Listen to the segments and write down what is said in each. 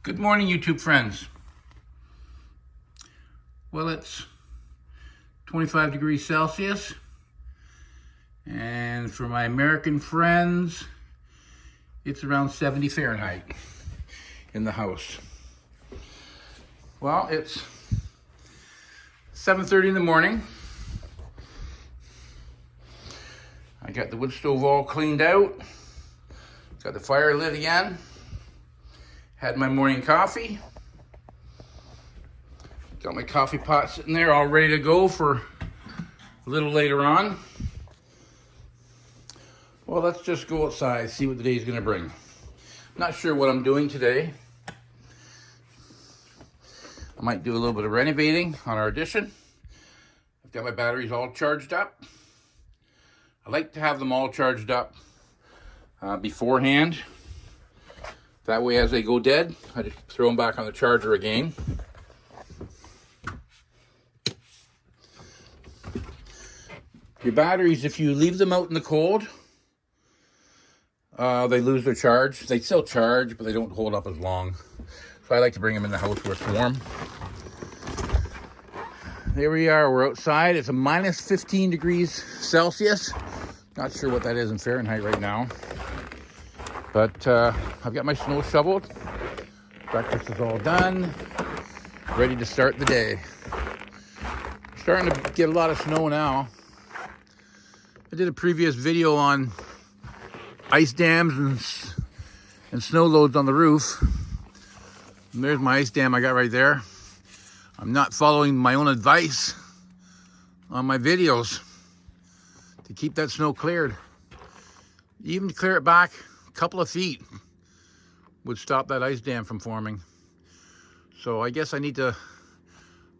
Good morning, YouTube friends. Well, it's 25 degrees Celsius, and for my American friends, it's around 70 Fahrenheit in the house. Well, it's 7:30 in the morning. I got the wood stove all cleaned out, got the fire lit again, had my morning coffee, got my coffee pot sitting there all ready to go for a little later on. Well, let's just go outside, see what the day's gonna bring. Not sure what I'm doing today. I might do a little bit of renovating on our addition. I've got my batteries all charged up. I like to have them all charged up beforehand. That way, as they go dead, I just throw them back on the charger again. Your batteries, if you leave them out in the cold, they lose their charge. They still charge, but they don't hold up as long. So I like to bring them in the house where it's warm. There we are, we're outside. It's a minus 15 degrees Celsius. Not sure what that is in Fahrenheit right now. But I've got my snow shoveled. Breakfast is all done. Ready to start the day. Starting to get a lot of snow now. I did a previous video on ice dams and snow loads on the roof. And there's my ice dam I got right there. I'm not following my own advice on my videos to keep that snow cleared. Even to clear it back a couple of feet would stop that ice dam from forming. So I guess I need to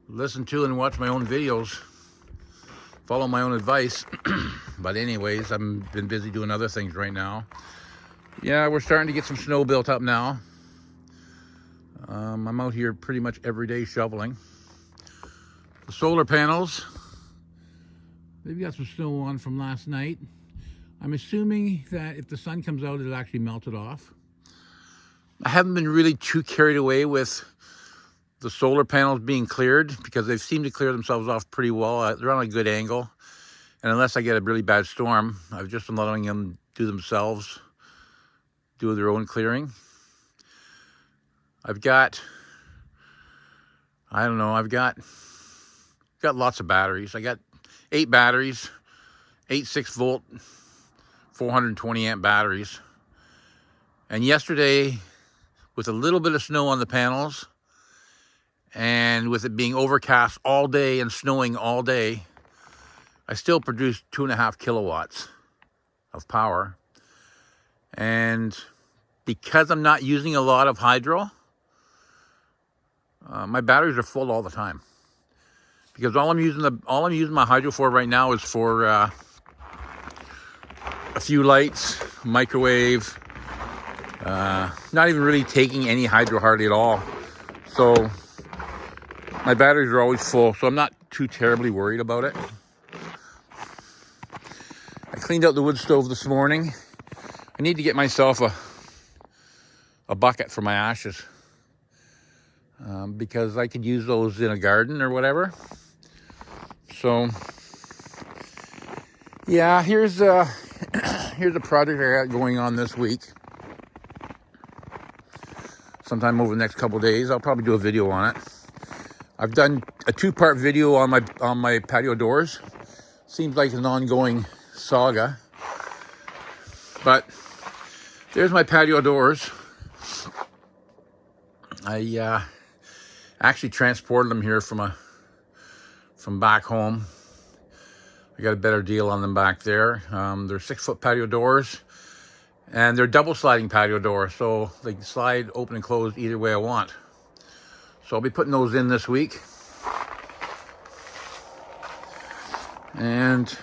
listen to and watch my own videos, follow my own advice. But anyways, I've been busy doing other things right now. Yeah, we're starting to get some snow built up now. I'm out here pretty much every day shoveling. The solar panels, they've got some snow on from last night. I'm assuming that if the sun comes out, it'll actually melt it off. I haven't been really too carried away with the solar panels being cleared because they've seemed to clear themselves off pretty well. They're on a good angle. And unless I get a really bad storm, I've just been letting them do themselves, do their own clearing. I've got lots of batteries. I got 8 batteries, 8 6-volt, 420 amp batteries. And yesterday, with a little bit of snow on the panels, and with it being overcast all day and snowing all day, I still produced 2.5 kilowatts of power. And because I'm not using a lot of hydro, my batteries are full all the time. Because all I'm using my hydro for right now is for a few lights, microwave. Not even really taking any hydro hardly at all. So my batteries are always full, so I'm not too terribly worried about it. I cleaned out the wood stove this morning. I need to get myself a bucket for my ashes. Because I could use those in a garden or whatever. So, yeah, here's a project I got going on this week. Sometime over the next couple of days, I'll probably do a video on it. I've done a 2-part video on my patio doors. Seems like an ongoing saga. But there's my patio doors. I actually transported them here from back home. I got a better deal on them back there. They're 6-foot patio doors, and they're double sliding patio doors, so they can slide open and close either way I want. So I'll be putting those in this week. And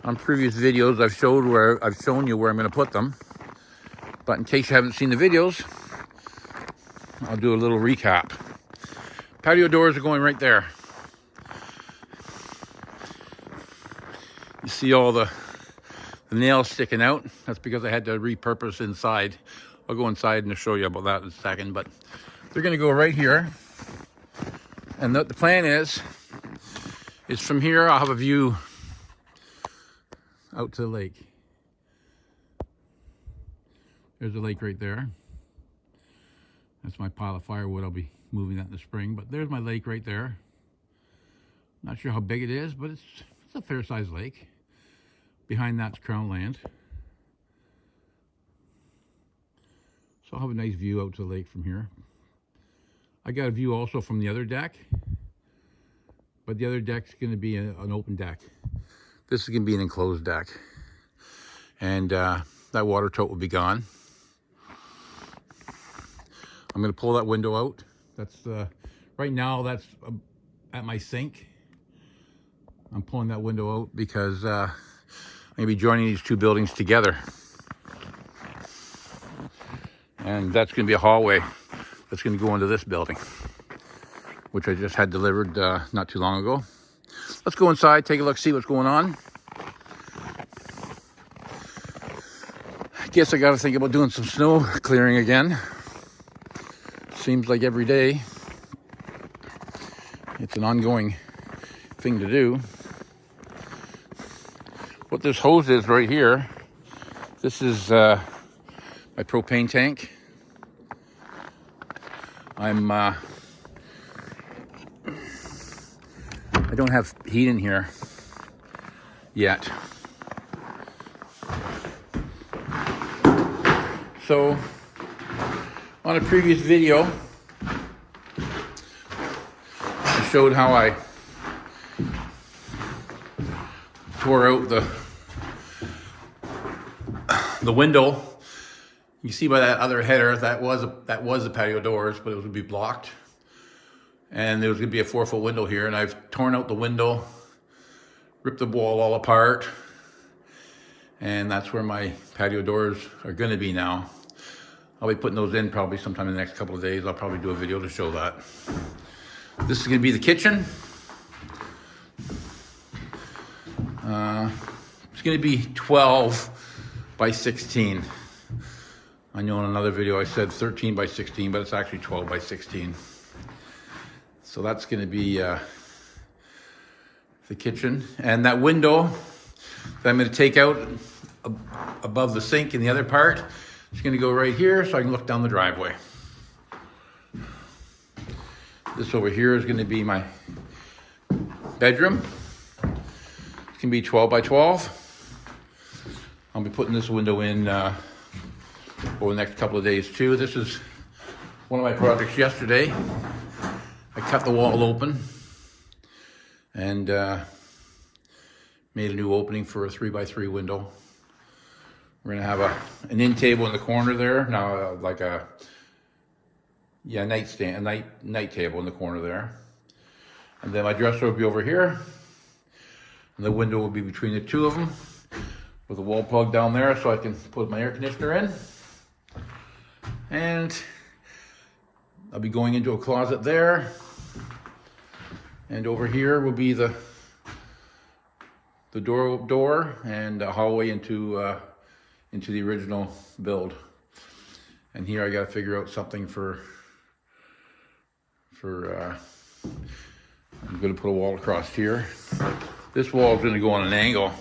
on previous videos, I've shown you where I'm going to put them. But in case you haven't seen the videos, I'll do a little recap. Patio doors are going right there. You see all the nails sticking out. That's because I had to repurpose inside. I'll go inside and show you about that in a second. But They're gonna go right here. And the plan is from here, I'll have a view out to the lake. There's a lake right there. That's my pile of firewood. I'll be moving that in the spring, but there's my lake right there. Not sure how big it is, but it's a fair-sized lake. Behind that's Crown land. So I'll have a nice view out to the lake from here. I got a view also from the other deck, but the other deck's going to be an open deck. This is going to be an enclosed deck, and that water tote will be gone. I'm going to pull that window out. That's right now that's at my sink. I'm pulling that window out because I'm going to be joining these two buildings together, and that's going to be a hallway that's going to go into this building, which I just had delivered not too long ago. Let's go inside, take a look, see what's going on. I guess I got to think about doing some snow clearing again. Seems like every day it's an ongoing thing to do. What this hose is right here, this is my propane tank. I don't have heat in here yet. So on a previous video, I showed how I tore out the window. You see by that other header, that was the patio doors, but it was going to be blocked. And there was going to be a 4-foot window here, and I've torn out the window, ripped the wall all apart, and that's where my patio doors are going to be now. I'll be putting those in probably sometime in the next couple of days. I'll probably do a video to show that. This is going to be the kitchen. It's going to be 12 by 16. I know in another video I said 13 by 16, but it's actually 12 by 16. So that's going to be the kitchen. And that window that I'm going to take out above the sink in the other part, it's going to go right here so I can look down the driveway. This over here is going to be my bedroom. It's going to be 12 by 12. I'll be putting this window in over the next couple of days too. This is one of my projects yesterday. I cut the wall open and made a new opening for a 3x3 window. We're gonna have an end table in the corner there. Now like a nightstand, a night table in the corner there. And then my dresser will be over here. And the window will be between the two of them with a wall plug down there so I can put my air conditioner in. And I'll be going into a closet there. And over here will be the door and a hallway into the original build. And here I got to figure out something for I'm going to put a wall across here. This wall is going to go on an angle.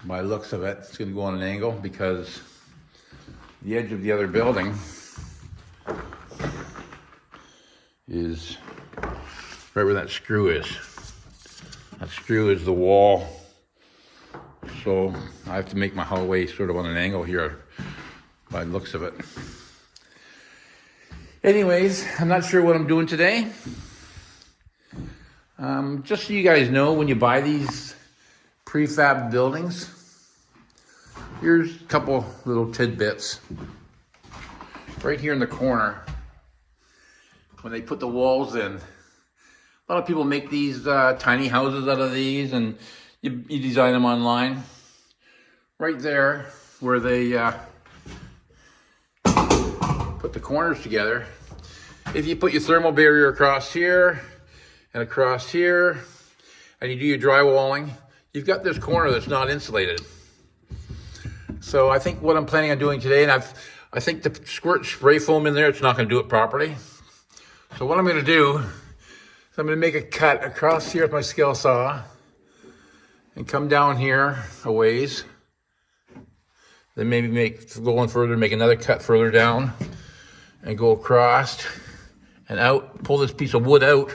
By the looks of it, it's going to go on an angle because the edge of the other building is right where that screw is. That screw is the wall. So I have to make my hallway sort of on an angle here by the looks of it. Anyways, I'm not sure what I'm doing today. Just so you guys know, when you buy these prefab buildings, here's a couple little tidbits. Right here in the corner, when they put the walls in, a lot of people make these tiny houses out of these, and you design them online. Right there, where they put the corners together, if you put your thermal barrier across here and across here, and you do your drywalling, you've got this corner that's not insulated. So I think what I'm planning on doing today, and I think the squirt spray foam in there, it's not going to do it properly. So what I'm going to do is I'm going to make a cut across here with my scale saw and come down here a ways. Then maybe go on further, make another cut further down and go across and out, pull this piece of wood out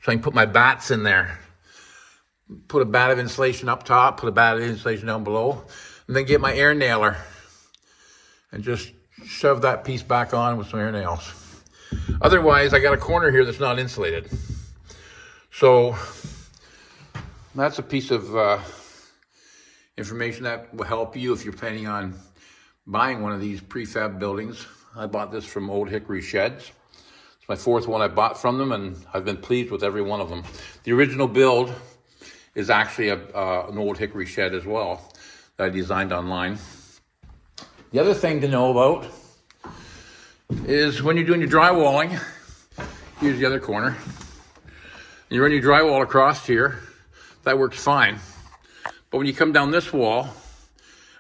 so I can put my bats in there. Put a bat of insulation up top, put a bat of insulation down below, and then get my air nailer and just shove that piece back on with some air nails. Otherwise, I got a corner here that's not insulated. So that's a piece of information that will help you if you're planning on buying one of these prefab buildings. I bought this from Old Hickory Sheds. It's my fourth one I bought from them, and I've been pleased with every one of them. The original build is actually an Old Hickory shed as well that I designed online. The other thing to know about is when you're doing your drywalling, here's the other corner. You run your drywall across here, that works fine. But when you come down this wall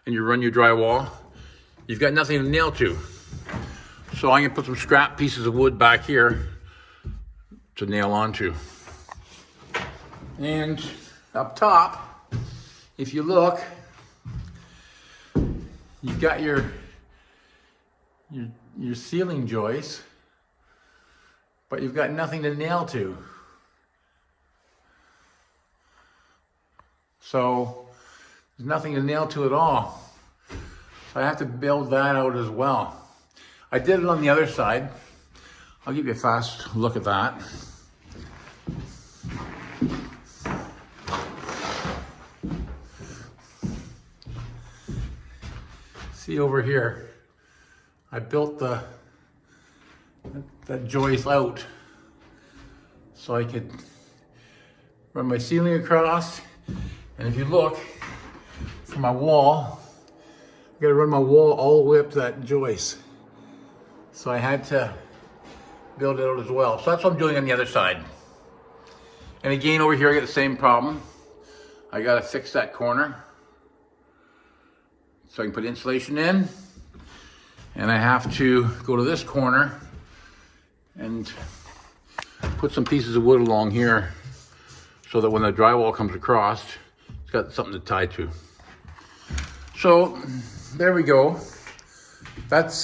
and you run your drywall, you've got nothing to nail to. So I'm gonna put some scrap pieces of wood back here to nail onto. And up top, if you look, you've got your ceiling joists, but you've got nothing to nail to. So there's nothing to nail to at all. So I have to build that out as well. I did it on the other side. I'll give you a fast look at that. See over here, I built that joist out so I could run my ceiling across. And if you look from my wall, I gotta run my wall all the way up to that joist. So I had to build it out as well. So that's what I'm doing on the other side. And again, over here, I got the same problem. I gotta fix that corner so I can put insulation in. And I have to go to this corner and put some pieces of wood along here so that when the drywall comes across, it's got something to tie to. So there we go. That's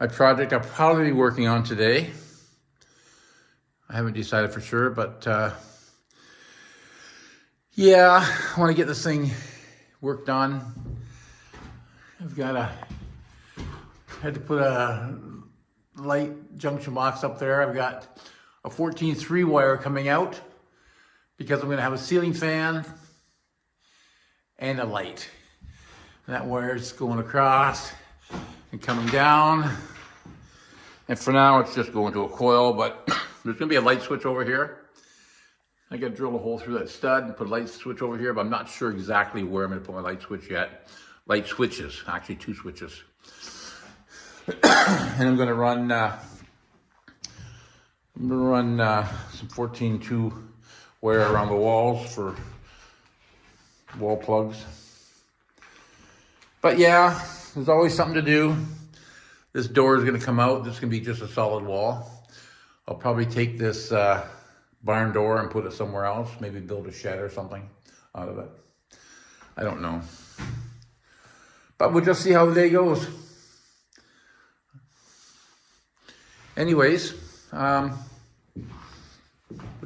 my project I'll probably be working on today. I haven't decided for sure, but yeah, I want to get this thing worked on. Had to put a light junction box up there. I've got a 14-3 wire coming out because I'm going to have a ceiling fan and a light. And that wire's going across and coming down. And for now, it's just going to a coil, but there's going to be a light switch over here. I got to drill a hole through that stud and put a light switch over here, but I'm not sure exactly where I'm going to put my light switch yet. Light switches, actually 2 switches. And I'm going to run some 14-2 wire around the walls for wall plugs. But yeah, there's always something to do. This door is going to come out. This is going to be just a solid wall. I'll probably take this barn door and put it somewhere else. Maybe build a shed or something out of it. I don't know. But we'll just see how the day goes. Anyways, we'll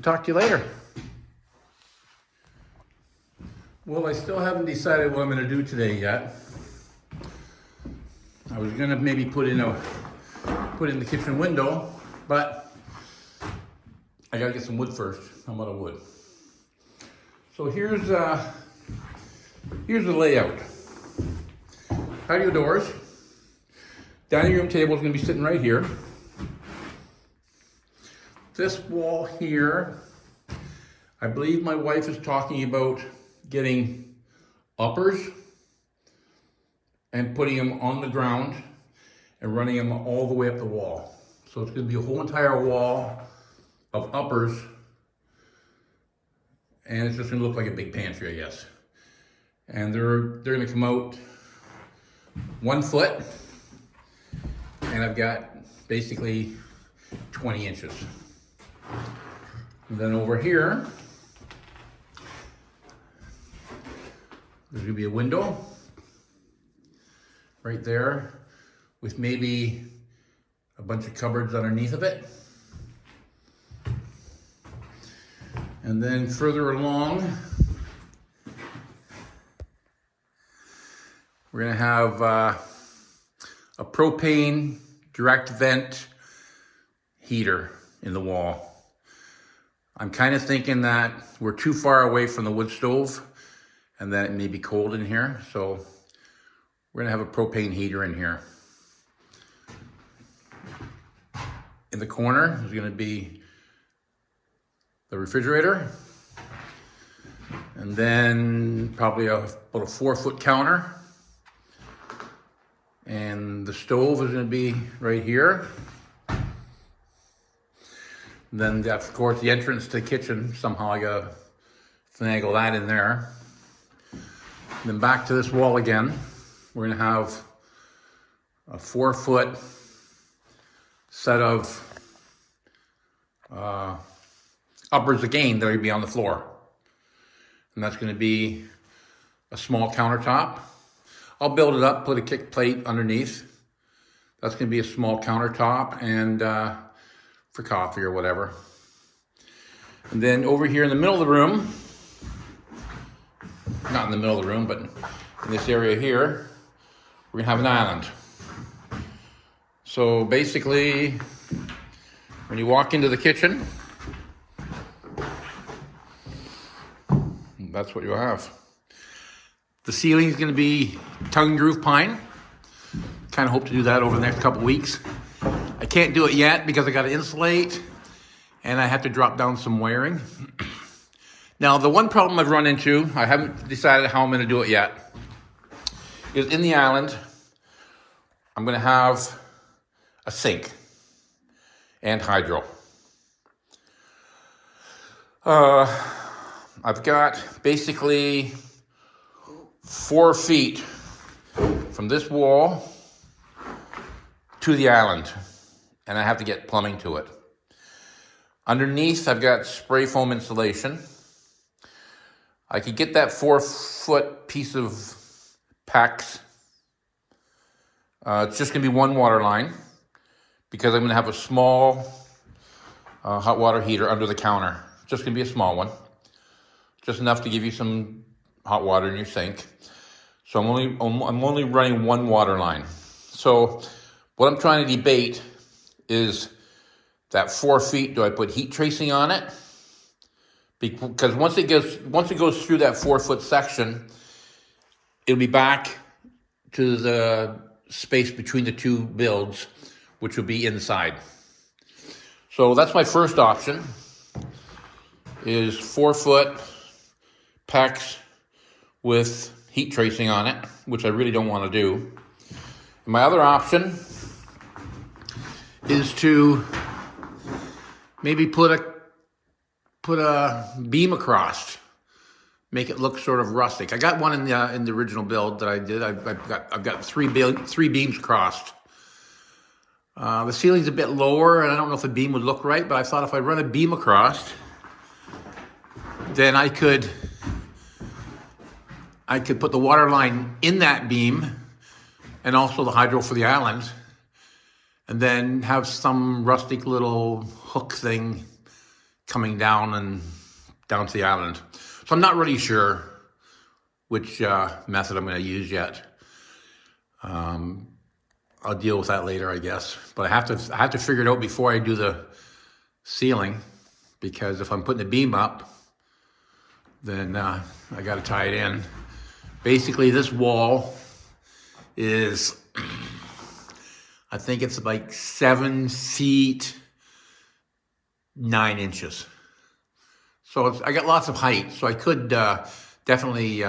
talk to you later. Well, I still haven't decided what I'm going to do today yet. I was going to maybe put in the kitchen window, but I got to get some wood first. I'm out of wood. So here's the layout. Patio doors. Dining room table is going to be sitting right here. This wall here, I believe my wife is talking about getting uppers and putting them on the ground and running them all the way up the wall. So it's going to be a whole entire wall of uppers, and it's just going to look like a big pantry, I guess. And they're going to come out 1 foot and I've got basically 20 inches. And then over here, there's gonna be a window right there with maybe a bunch of cupboards underneath of it. And then further along, we're gonna have a propane direct vent heater in the wall. I'm kind of thinking that we're too far away from the wood stove and that it may be cold in here. So we're gonna have a propane heater in here. In the corner is gonna be the refrigerator. And then probably about a 4-foot counter. And the stove is gonna be right here. And then that's of course the entrance to the kitchen. Somehow I gotta finagle that in there. And then back to this wall again. We're gonna have a 4-foot set of uppers again that will be on the floor. And that's gonna be a small countertop. I'll build it up, put a kick plate underneath. That's gonna be a small countertop and for coffee or whatever. And then over here in the middle of the room, not in the middle of the room, but in this area here, we're gonna have an island. So basically, when you walk into the kitchen, that's what you'll have. The ceiling is gonna be tongue groove pine. Kind of hope to do that over the next couple weeks. I can't do it yet because I gotta insulate and I have to drop down some wiring. Now, the one problem I've run into, I haven't decided how I'm gonna do it yet, is in the island, I'm gonna have a sink and hydro. I've got basically 4 feet from this wall to the island, and I have to get plumbing to it. Underneath, I've got spray foam insulation. I could get that 4-foot piece of PEX. It's just gonna be one water line because I'm gonna have a small hot water heater under the counter. Just gonna be a small one. Just enough to give you some hot water in your sink. So I'm only running one water line. So what I'm trying to debate is that 4 feet, do I put heat tracing on it? Because once it goes through that 4-foot section, it'll be back to the space between the two builds, which will be inside. So that's my first option, is 4-foot PEX with heat tracing on it, which I really don't want to do. My other option is to maybe put a beam across, make it look sort of rustic. I got one in the original build that I did. I've got three beams crossed. The ceiling's a bit lower, and I don't know if the beam would look right, but I thought if I run a beam across, then I could put the water line in that beam and also the hydro for the island, and then have some rustic little hook thing coming down to the island. So I'm not really sure which method I'm going to use yet. I'll deal with that later, I guess. But I have to figure it out before I do the ceiling, because if I'm putting the beam up, then I got to tie it in. Basically, this wall is, I think it's like 7 feet 9 inches. So I got lots of height, so I could definitely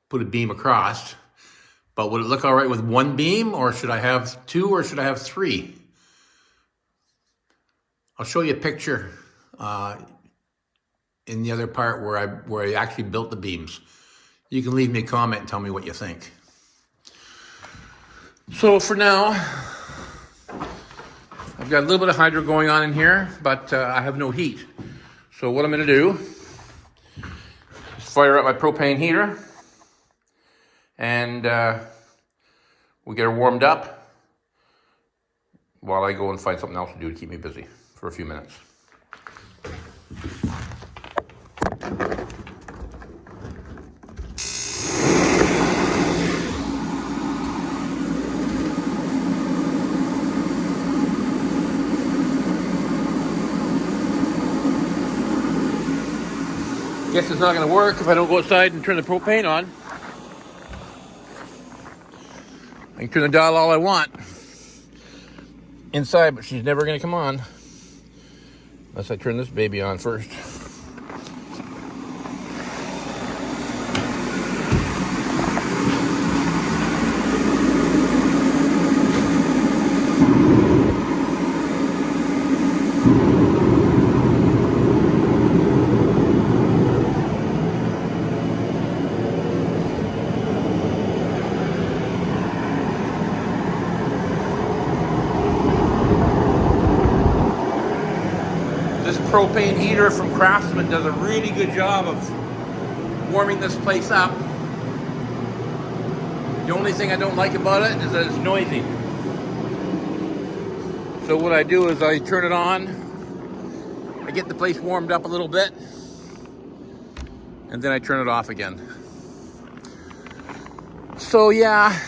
put a beam across. But would it look all right with one beam, or should I have 2, or should I have 3? I'll show you a picture in the other part where I actually built the beams. You can leave me a comment and tell me what you think. So for now, I've got a little bit of hydro going on in here, but I have no heat. So what I'm gonna do is fire up my propane heater, and we'll get her warmed up while I go and find something else to do to keep me busy for a few minutes. Guess it's not going to work if I don't go outside and turn the propane on. I can turn the dial all I want inside, but she's never going to come on unless I turn this baby on first. This propane heater from Craftsman does a really good job of warming this place up. The only thing I don't like about it is that it's noisy. So what I do is I turn it on, I get the place warmed up a little bit, and then I turn it off again. So yeah,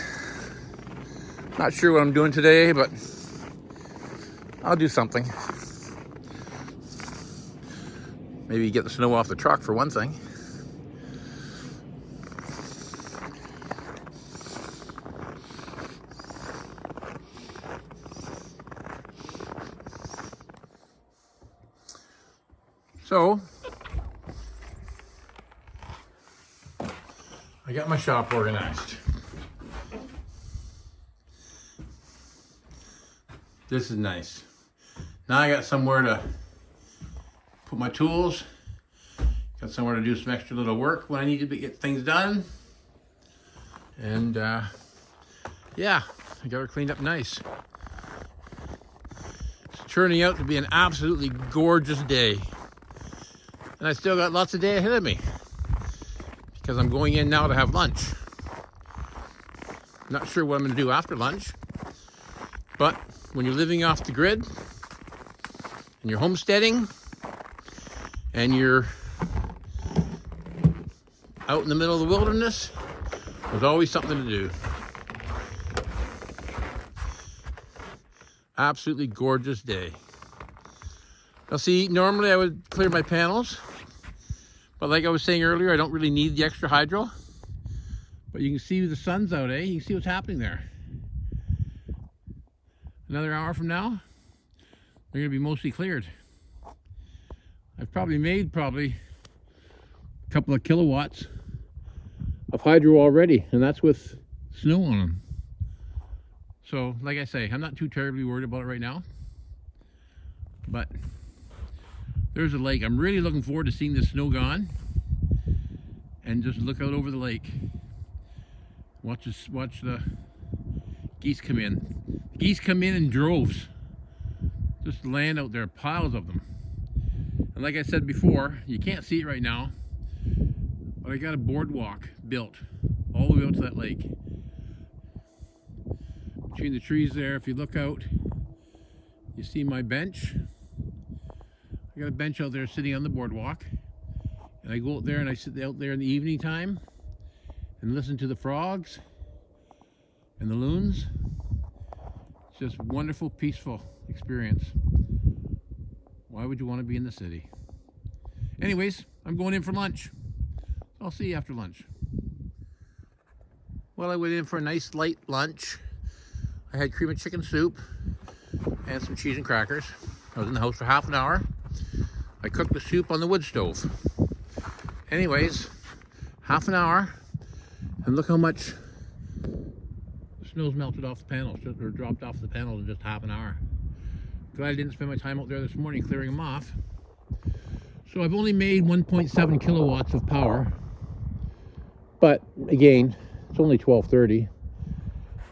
not sure what I'm doing today, but I'll do something. Maybe get the snow off the truck for one thing. So, I got my shop organized. This is nice. Now I got somewhere to put my tools, got somewhere to do some extra little work when I need to get things done. And yeah, I got her cleaned up nice. It's turning out to be an absolutely gorgeous day. And I still got lots of day ahead of me because I'm going in now to have lunch. Not sure what I'm going to do after lunch, but when you're living off the grid and you're homesteading and you're out in the middle of the wilderness, there's always something to do. Absolutely gorgeous day. Now see, normally I would clear my panels, but like I was saying earlier, I don't really need the extra hydro. But you can see the sun's out, eh? You can see what's happening there. Another hour from now, they're gonna be mostly cleared. I've probably made a couple of kilowatts of hydro already, and that's with snow on them. So, like I say, I'm not too terribly worried about it right now. But there's a lake. I'm really looking forward to seeing the snow gone and just look out over the lake. Watch the geese come in. Geese come in droves. Just land out there, piles of them. And like I said before, you can't see it right now, but I got a boardwalk built all the way out to that lake. Between the trees there, if you look out, you see my bench. I got a bench out there sitting on the boardwalk, and I go out there and I sit out there in the evening time and listen to the frogs and the loons. It's just a wonderful, peaceful experience. Why would you want to be in the city? Anyways, I'm going in for lunch. I'll see you after lunch. Well, I went in for a nice light lunch. I had cream and chicken soup and some cheese and crackers. I was in the house for half an hour. I cooked the soup on the wood stove. Anyways, half an hour, and look how much snow's melted off the panels, or dropped off the panels in just half an hour. Glad I didn't spend my time out there this morning clearing them off. So I've only made 1.7 kilowatts of power, but again, it's only 12:30,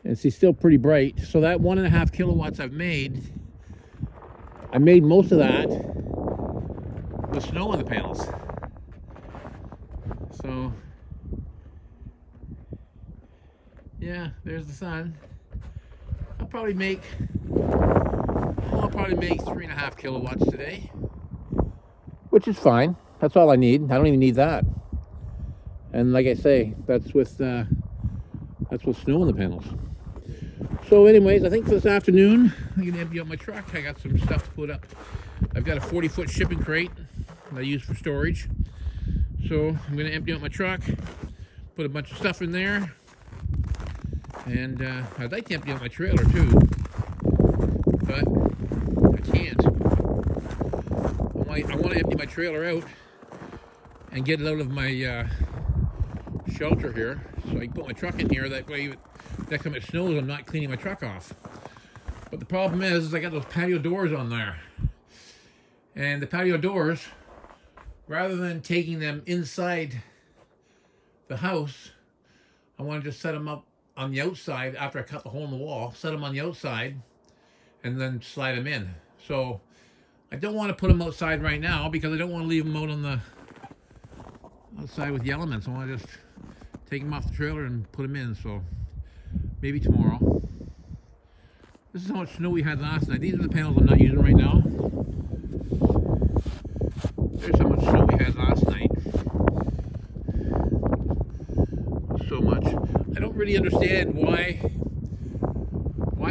and it's still pretty bright. So that 1.5 kilowatts I've made I made most of that with snow on the panels. So, yeah, there's the sun. I'll probably make 3.5 kilowatts today, which is fine. That's all I need. I don't even need that. And like I say, that's with snow on the panels. So anyways, I think for this afternoon, I'm gonna empty out my truck. I got some stuff to put up. I've got a 40-foot shipping crate that I use for storage. So I'm gonna empty out my truck, put a bunch of stuff in there, and I'd like to empty out my trailer too, but I can't. I want to empty my trailer out and get it out of my shelter here, so I can put my truck in here. That way, next time it snows, I'm not cleaning my truck off. But the problem is I got those patio doors on there, and the patio doors, rather than taking them inside the house, I want to just set them up on the outside after I cut the hole in the wall. Set them on the outside, and then slide them in. So I don't want to put them outside right now because I don't want to leave them out on the outside with the elements. I want to just take them off the trailer and put them in. So maybe tomorrow. This is how much snow we had last night. These are the panels I'm not using right now. There's how much snow we had last night. So much. I don't really understand why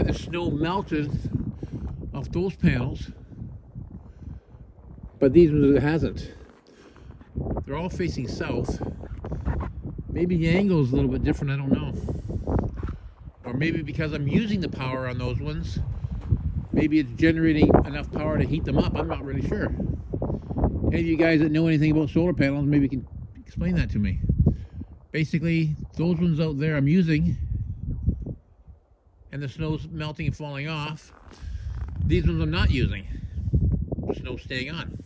the snow melted off those panels, but these ones it hasn't. They're all facing south. Maybe the angle is a little bit different, I don't know. Or maybe because I'm using the power on those ones, maybe it's generating enough power to heat them up. I'm not really sure. Any of you guys that know anything about solar panels, maybe can explain that to me. Basically, those ones out there I'm using, and the snow's melting and falling off. These ones I'm not using. The snow's staying on.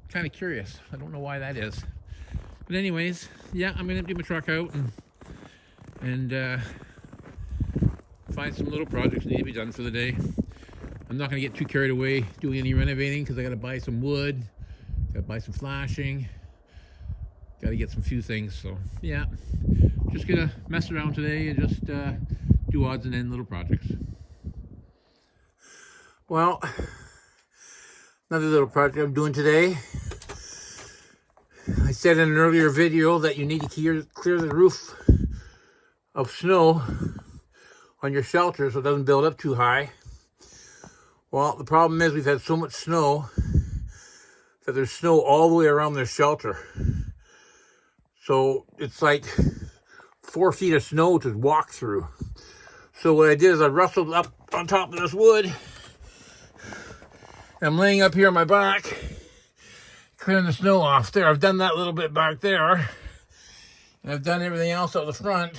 Kind of curious. I don't know why that is. But anyways, yeah, I'm gonna empty my truck out and find some little projects that need to be done for the day. I'm not gonna get too carried away doing any renovating because I gotta buy some wood, gotta buy some flashing, gotta get some few things. So yeah, just gonna mess around today and just do odds and ends little projects. Well, another little project I'm doing today. I said in an earlier video that you need to clear the roof of snow on your shelter so it doesn't build up too high. Well, the problem is we've had so much snow that there's snow all the way around this shelter. So it's like 4 feet of snow to walk through. So what I did is I rustled up on top of this wood. I'm laying up here on my back, clearing the snow off there. I've done that little bit back there, and I've done everything else out the front.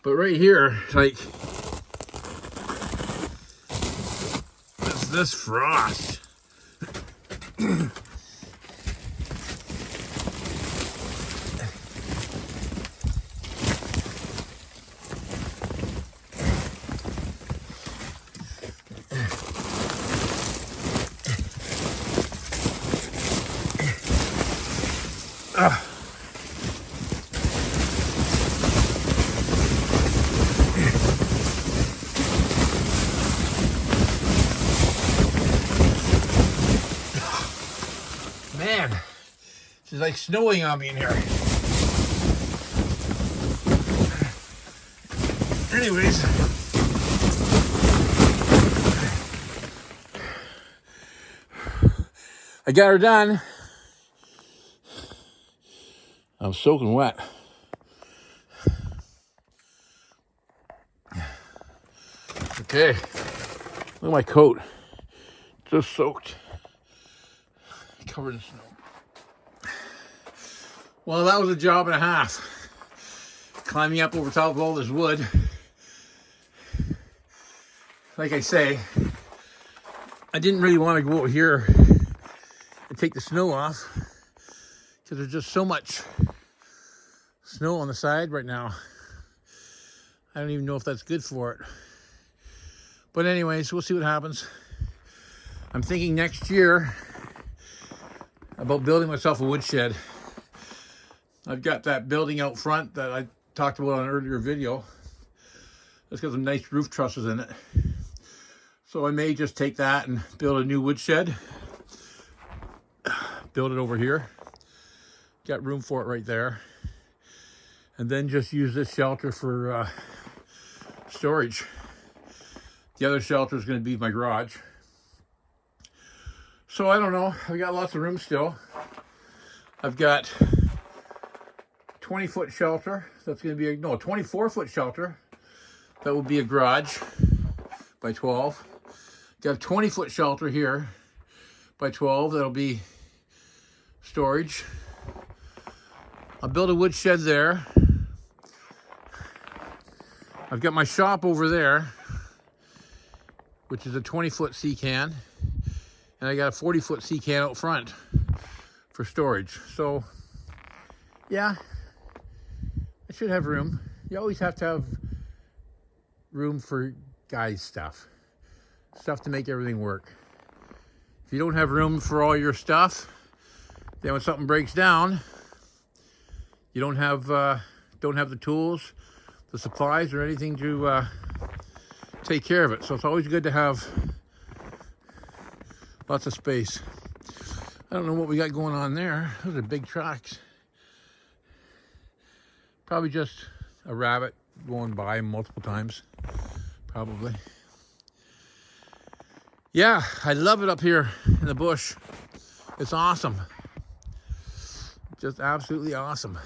But right here, like, this frost. Man, it's like snowing on me in here. Anyways, I got her done. I'm soaking wet. Okay, look at my coat, just soaked, covered in snow. Well, that was a job and a half, climbing up over top of all this wood. Like I say, I didn't really want to go over here and take the snow off because there's just so much snow on the side right now. I don't even know if that's good for it. But anyways, we'll see what happens. I'm thinking next year about building myself a woodshed. I've got that building out front that I talked about on an earlier video. It's got some nice roof trusses in it. So I may just take that and build a new woodshed. Build it over here. Got room for it right there. And then just use this shelter for storage. The other shelter is going to be my garage. So I don't know. I've got lots of room still. I've got 20-foot shelter. That's going to be a 24-foot shelter. That will be a garage by 12. Got a 20-foot shelter here by 12. That'll be storage. I'll build a woodshed there. I've got my shop over there, which is a 20-foot sea can. And I got a 40-foot sea can out front for storage. So, yeah, I should have room. You always have to have room for guys' stuff to make everything work. If you don't have room for all your stuff, then when something breaks down, you don't have the tools, the supplies, or anything to take care of it. So it's always good to have lots of space. I don't know what we got going on there. Those are big tracks. Probably just a rabbit going by multiple times, probably. Yeah, I love it up here in the bush. It's awesome. Just absolutely awesome.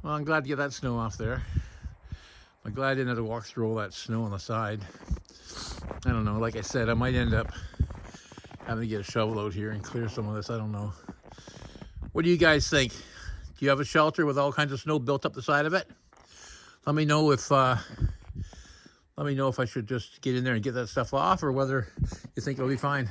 Well, I'm glad to get that snow off there. I'm glad I didn't have to walk through all that snow on the side. I don't know, like I said, I might end up having to get a shovel out here and clear some of this. I don't know. What do you guys think? Do you have a shelter with all kinds of snow built up the side of it? Let me know if I should just get in there and get that stuff off, or whether you think it'll be fine.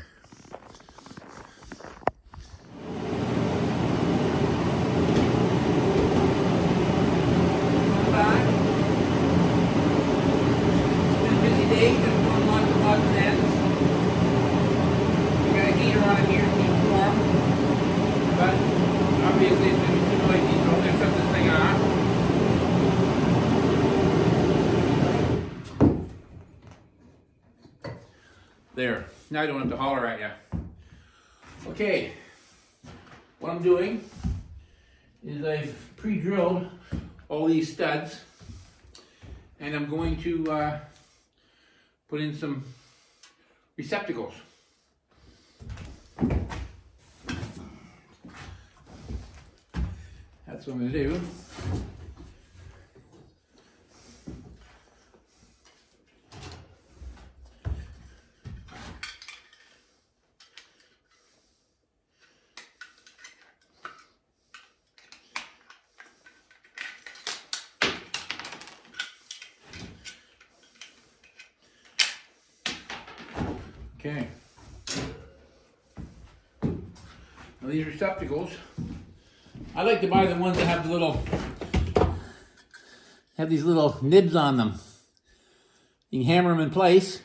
There, now I don't have to holler at you. Okay, what I'm doing is I've pre-drilled all these studs, and I'm going to put in some receptacles. That's what I'm going to do. Okay. Now these receptacles, I like to buy the ones that have these little nibs on them. You can hammer them in place,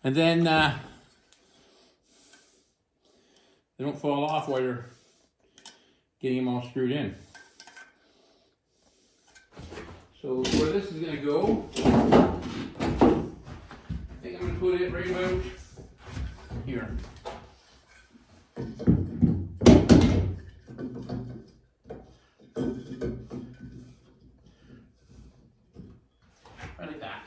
and then they don't fall off while you're getting them all screwed in. So where this is going to go, I think I'm going to put it right about here. Right like that.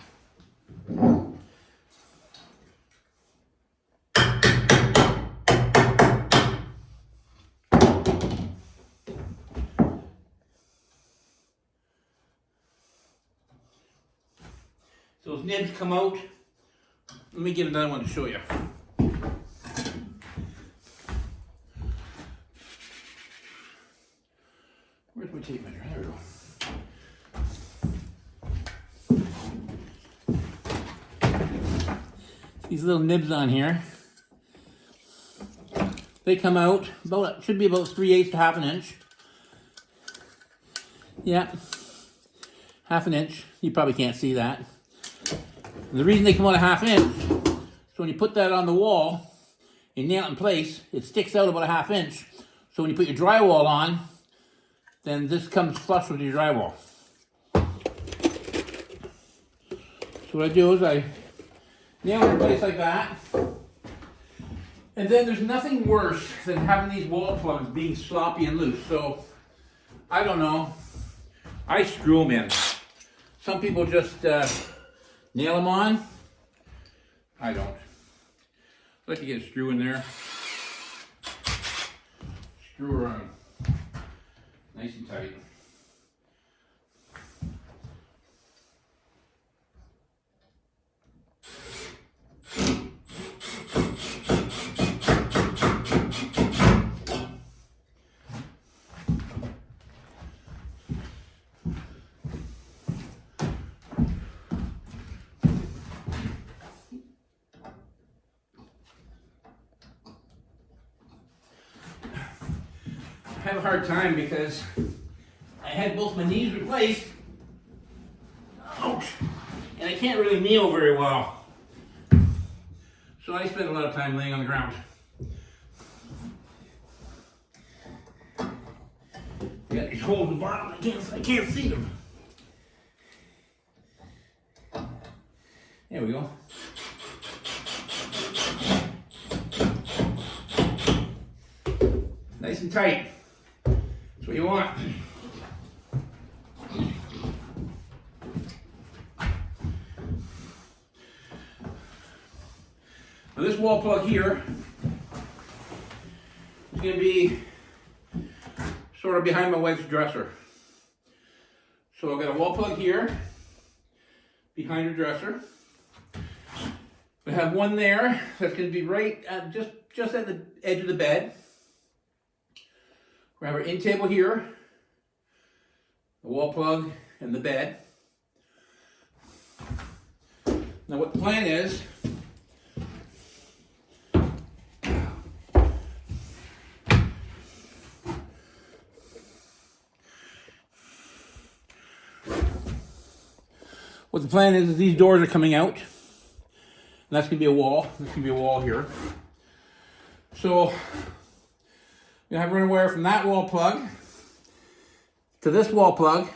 So those nibs come out. Let me get another one to show you. Where's my tape measure? There we go. These little nibs on here, they come out about, should be about 3/8 to half an inch. Yeah, half an inch. You probably can't see that. And the reason they come out a half inch, So when you put that on the wall, you nail it in place, it sticks out about a 1/2 inch. So when you put your drywall on, then this comes flush with your drywall. So what I do is I nail it in place like that. And then there's nothing worse than having these wall plugs being sloppy and loose. So, I don't know, I screw them in. Some people just nail them on. I don't. I like to get a screw in there. Screw around. Nice and tight. I have a hard time because I had both my knees replaced. Ouch! And I can't really kneel very well. So I spend a lot of time laying on the ground. I got these holes in the bottom, I can't see them. There we go. Nice and tight. That's what you want. Now this wall plug here is going to be sort of behind my wife's dresser. So I've got a wall plug here behind her dresser. We have one there that's going to be right at just at the edge of the bed. We have our end table here, the wall plug, and the bed. Now what the plan is, these doors are coming out, and that's going to be a wall. There's going to be a wall here. So you have run a wire from that wall plug to this wall plug,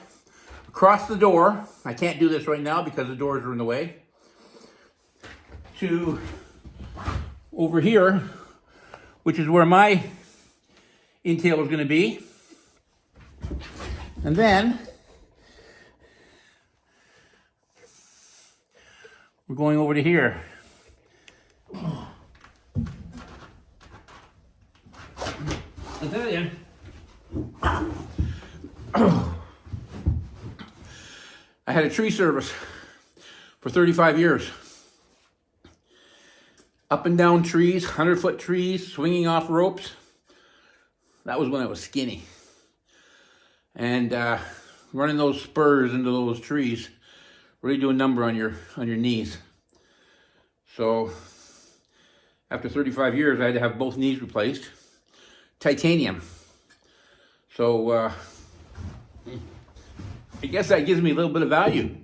across the door. I can't do this right now because the doors are in the way. To over here, which is where my end-tail is going to be. And then we're going over to here. I tell you, I had a tree service for 35 years. Up and down trees, 100-foot trees, swinging off ropes. That was when I was skinny. And running those spurs into those trees really do a number on your knees. So after 35 years, I had to have both knees replaced. Titanium. So I guess that gives me a little bit of value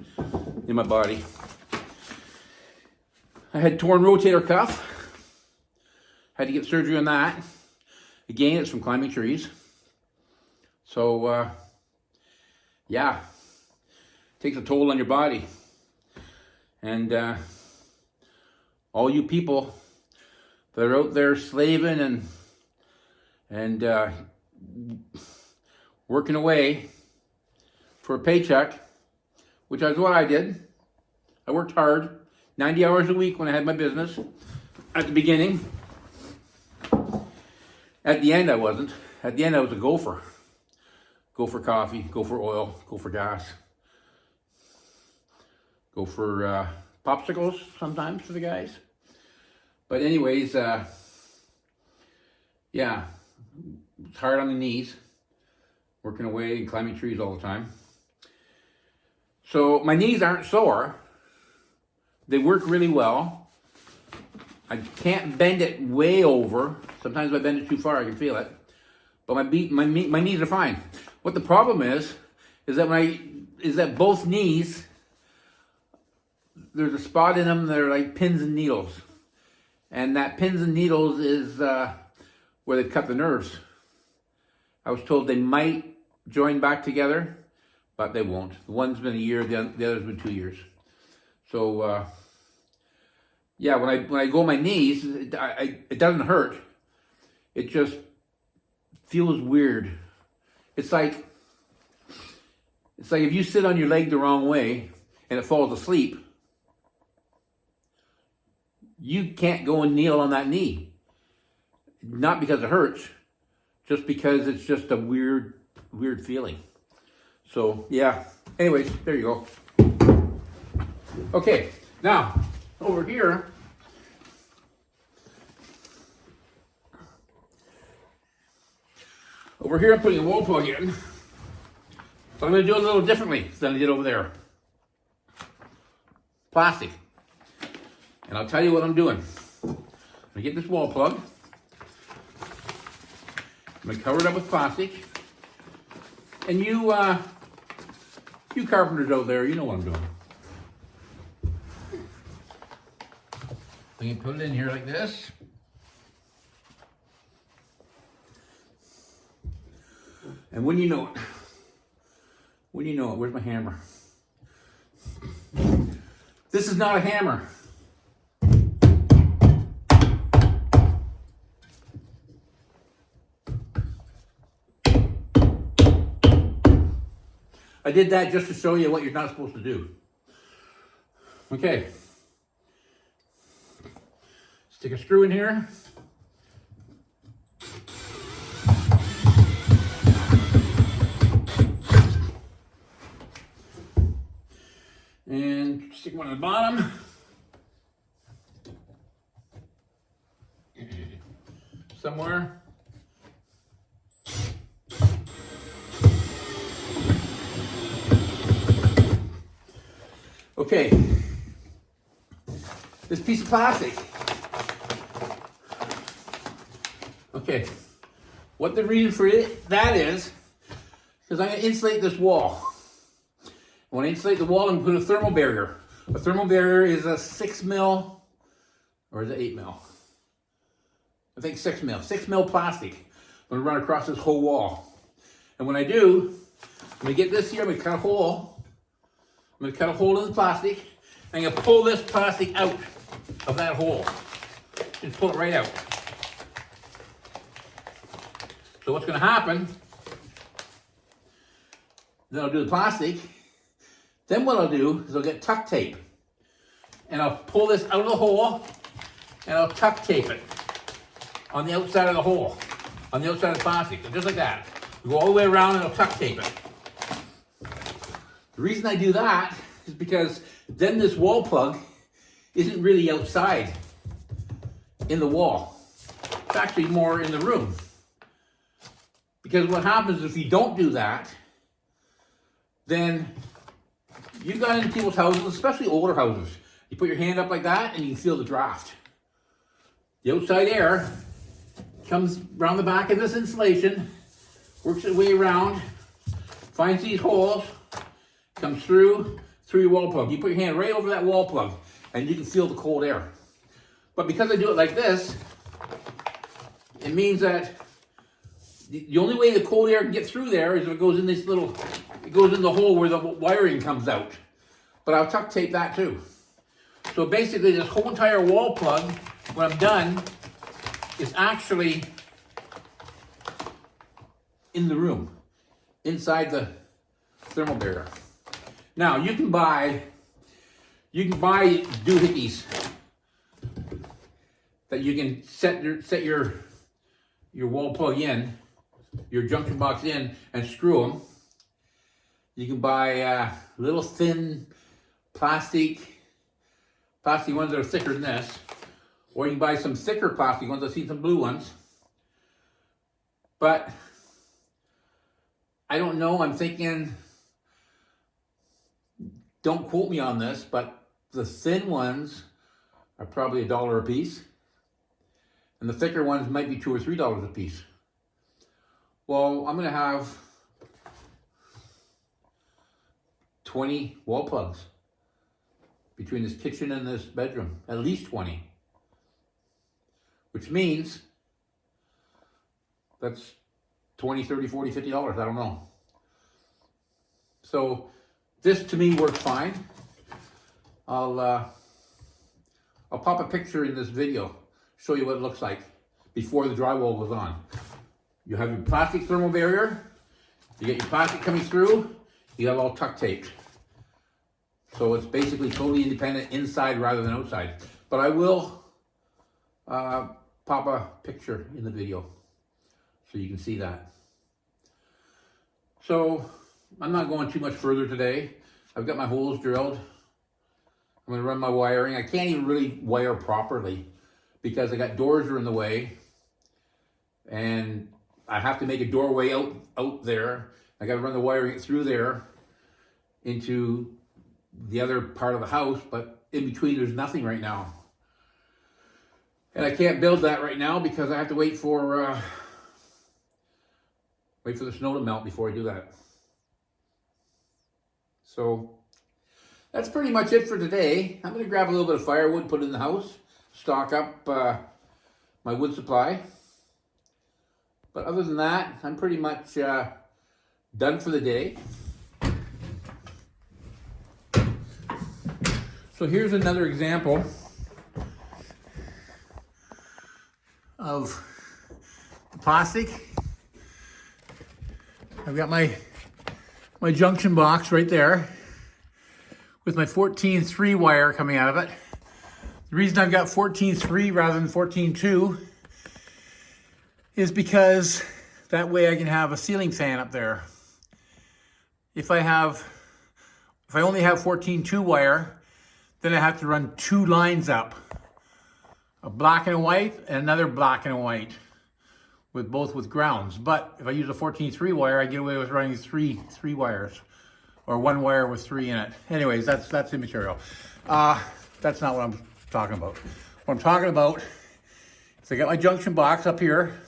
in my body. I had torn rotator cuff. Had to get surgery on that. Again, it's from climbing trees. So yeah, takes a toll on your body. And all you people that are out there slaving and working away for a paycheck, which is what I did. I worked hard, 90 hours a week when I had my business at the beginning. At the end, I wasn't. At the end, I was a gopher. Go for coffee, go for oil, go for gas. Go for popsicles sometimes for the guys. But anyways, yeah, it's hard on the knees, working away and climbing trees all the time. So my knees aren't sore. They work really well. I can't bend it way over. Sometimes if I bend it too far, I can feel it. But my knees are fine. What the problem is that both knees, there's a spot in them that are like pins and needles. And that pins and needles is where they cut the nerves. I was told they might join back together, but they won't. One's been a year, the other's been 2 years. So yeah, when I go on my knees, it doesn't hurt. It just feels weird. It's like if you sit on your leg the wrong way and it falls asleep, you can't go and kneel on that knee. Not because it hurts, just because it's just a weird feeling. So yeah, anyways, there you go. Okay, now over here, I'm putting a wall plug in. So I'm going to do it a little differently than I did over there. Plastic. And I'll tell you what I'm doing. I'm going to get this wall plug. I'm going to cover it up with plastic. And you carpenters out there, you know what I'm doing. I'm going to put it in here like this. And when you know it, where's my hammer? This is not a hammer. I did that just to show you what you're not supposed to do. Okay. Stick a screw in here. And stick one at the bottom. Somewhere. Okay. This piece of plastic. Okay. What the reason for that is, because I'm going to insulate this wall. I want to insulate the wall and put a thermal barrier. A thermal barrier is a 6 mil, or is it 8 mil? I think 6 mil. 6 mil plastic. I'm going to run across this whole wall. And when I do, I'm going to get this here, I'm going to cut a hole. I'm going to cut a hole in the plastic. I'm going to pull this plastic out of that hole. Just pull it right out. So what's going to happen, then I'll do the plastic. Then what I'll do is I'll get tuck tape. And I'll pull this out of the hole and I'll tuck tape it on the outside of the hole, on the outside of the plastic, just like that. Go all the way around and I'll tuck tape it. The reason I do that is because then this wall plug isn't really outside in the wall. It's actually more in the room. Because what happens if you don't do that, then you got into people's houses, especially older houses. You put your hand up like that and you can feel the draft. The outside air comes around the back of this insulation, works its way around, finds these holes, comes through your wall plug. You put your hand right over that wall plug and you can feel the cold air. But because I do it like this, it means that the only way the cold air can get through there is if it goes in this little, it goes in the hole where the wiring comes out. But I'll tuck tape that too. So basically this whole entire wall plug, when I'm done, is actually in the room, inside the thermal barrier. Now you can buy doohickeys that you can set your wall plug in, your junction box in, and screw them. You can buy little thin plastic ones that are thicker than this, or you can buy some thicker plastic ones. I've seen some blue ones, but I don't know. I'm thinking, don't quote me on this, but the thin ones are probably $1 a piece, and the thicker ones might be $2 or $3 a piece. Well, I'm going to have 20 wall plugs between this kitchen and this bedroom, at least 20. which means that's $20, $30, $40, $50. I don't know. So this to me works fine. I'll pop a picture in this video, show you what it looks like before the drywall goes on. You have your plastic thermal barrier. You get your plastic coming through. You got it all tuck taped. So it's basically totally independent inside rather than outside. But I will pop a picture in the video so you can see that. So I'm not going too much further today. I've got my holes drilled. I'm going to run my wiring. I can't even really wire properly because I got doors are in the way, and I have to make a doorway out there. I got to run the wiring through there into the other part of the house, but in between there's nothing right now. And I can't build that right now because I have to wait for the snow to melt before I do that. So that's pretty much it for today. I'm going to grab a little bit of firewood, put it in the house, stock up my wood supply. But other than that, I'm pretty much done for the day. So here's another example of the plastic. I've got my junction box right there with my 14.3 wire coming out of it. The reason I've got 14.3 rather than 14.2 is because that way I can have a ceiling fan up there. If I only have 14.2 wire, then I have to run two lines up, a black and a white and another black and a white, both with grounds. But if I use a 14.3 wire, I get away with running three wires, or one wire with three in it. Anyways, that's immaterial. That's not what I'm talking about. What I'm talking about is I got my junction box up here.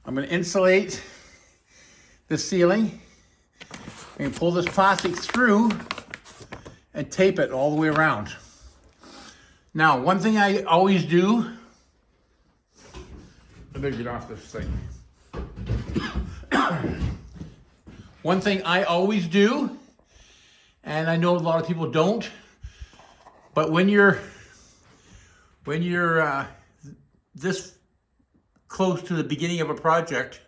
I'm going to insulate the ceiling. I'm going to pull this plastic through and tape it all the way around. Now, one thing I always do, I better get off this thing. One thing I always do, and I know a lot of people don't, but when you're this close to the beginning of a project,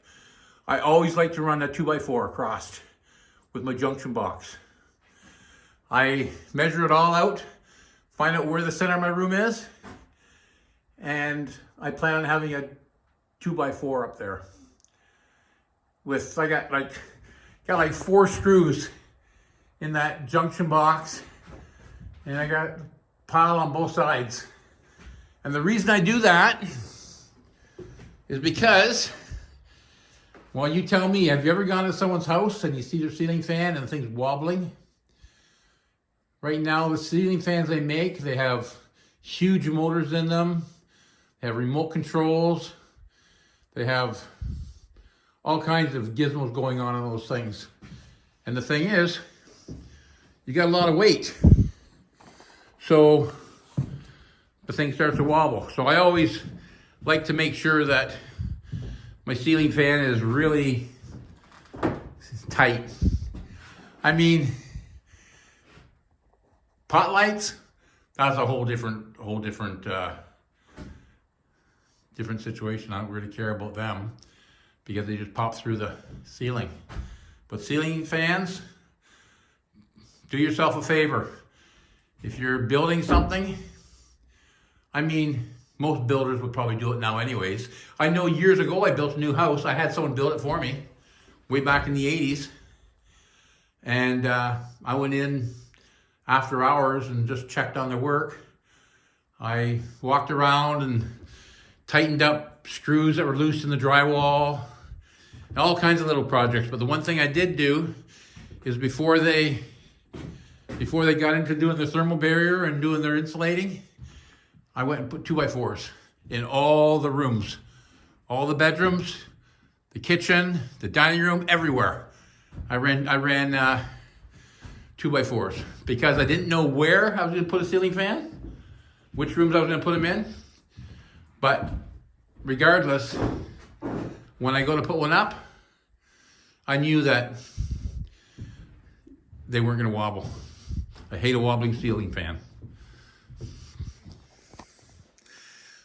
I always like to run a 2x4 across with my junction box. I measure it all out, find out where the center of my room is, and I plan on having a 2x4 up there. I got like 4 screws in that junction box, and I got pile on both sides. And the reason I do that is because, well, you tell me, have you ever gone to someone's house and you see their ceiling fan and the thing's wobbling? Right now, the ceiling fans they make, they have huge motors in them. They have remote controls. They have all kinds of gizmos going on in those things. And the thing is, you got a lot of weight. So the thing starts to wobble. So I always like to make sure that my ceiling fan is really tight. I mean, pot lights, that's a whole different situation. I don't really care about them because they just pop through the ceiling. But ceiling fans, do yourself a favor. If you're building something, I mean, most builders would probably do it now anyways. I know years ago I built a new house. I had someone build it for me way back in the 80s. And I went in after hours and just checked on their work. I walked around and tightened up screws that were loose in the drywall, all kinds of little projects. But the one thing I did do is before they got into doing the thermal barrier and doing their insulating, I went and put 2x4s in all the rooms, all the bedrooms, the kitchen, the dining room, everywhere. I ran 2x4s because I didn't know where I was going to put a ceiling fan, which rooms I was going to put them in. But regardless, when I go to put one up, I knew that they weren't going to wobble. I hate a wobbling ceiling fan.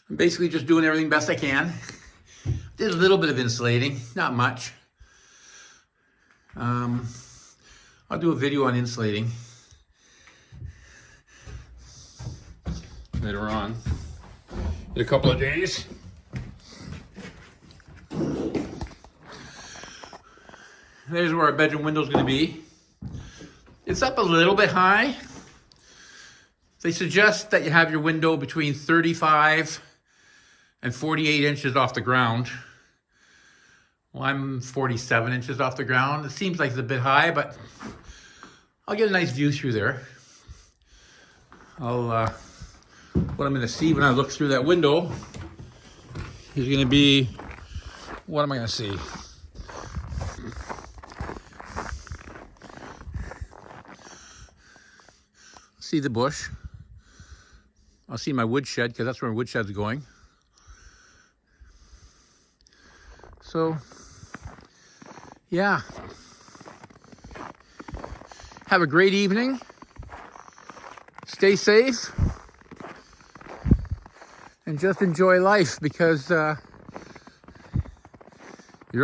I'm basically just doing everything best I can. Did a little bit of insulating, not much. I'll do a video on insulating later on in a couple of days. There's where our bedroom window is going to be. It's up a little bit high. They suggest that you have your window between 35 and 48 inches off the ground. Well, I'm 47 inches off the ground. It seems like it's a bit high, but I'll get a nice view through there. What I'm going to see when I look through that window is going to be, what am I going to see? See the bush. I'll see my woodshed, because that's where my woodshed's going. So, yeah. Have a great evening. Stay safe. And just enjoy life, because you're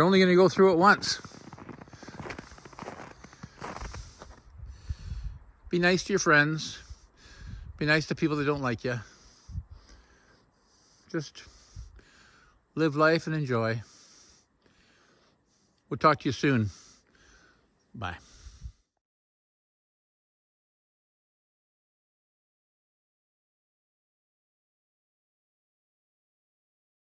only going to go through it once. Be nice to your friends. Be nice to people that don't like you. Just live life and enjoy. We'll talk to you soon. Bye.